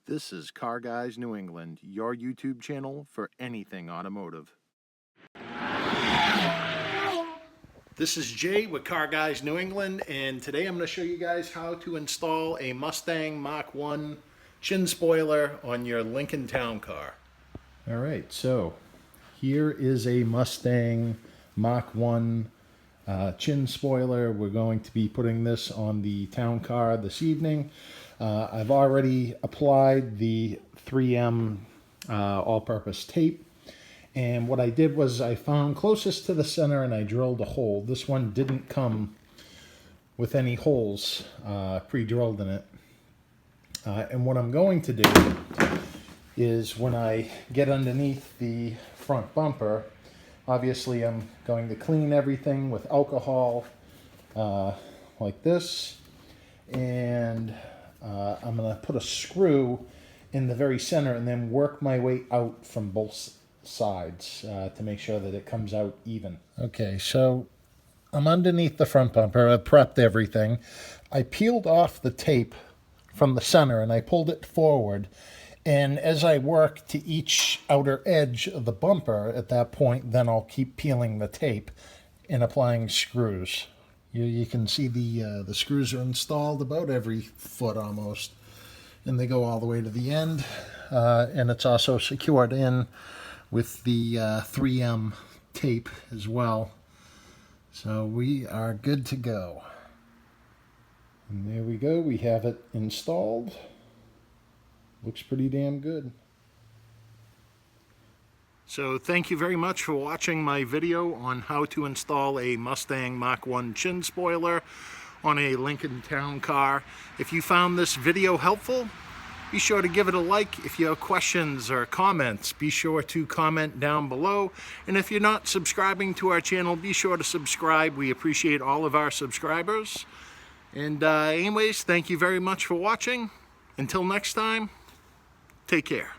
This is Car Guys New England, your YouTube channel for anything automotive. This is Jay with Car Guys New England, and today I'm going to show you guys how to install a Mustang Mach 1 chin spoiler on your Lincoln Town Car. Alright, so here is a Mustang Mach 1 chin spoiler. We're going to be putting this on the town car this evening. I've already applied the 3M all-purpose tape, and what I did was I found closest to the center and I drilled a hole. This one didn't come with any holes pre-drilled in it. And what I'm going to do is when I get underneath the front bumper, obviously I'm going to clean everything with alcohol like this, and I'm going to put a screw in the very center and then work my way out from both sides to make sure that it comes out even. Okay, so I'm underneath the front bumper. I prepped everything. I peeled off the tape from the center and I pulled it forward. And as I work to each outer edge of the bumper at that point, then I'll keep peeling the tape and applying screws. You can see the screws are installed about every foot almost, and they go all the way to the end. And it's also secured in with the 3M tape as well. So we are good to go. And there we go, we have it installed. Looks pretty damn good. So thank you very much for watching my video on how to install a Mustang Mach 1 chin spoiler on a Lincoln Town car. If you found this video helpful, be sure to give it a like. If you have questions or comments, be sure to comment down below. And if you're not subscribing to our channel, be sure to subscribe. We appreciate all of our subscribers. And anyways, thank you very much for watching. Until next time, take care.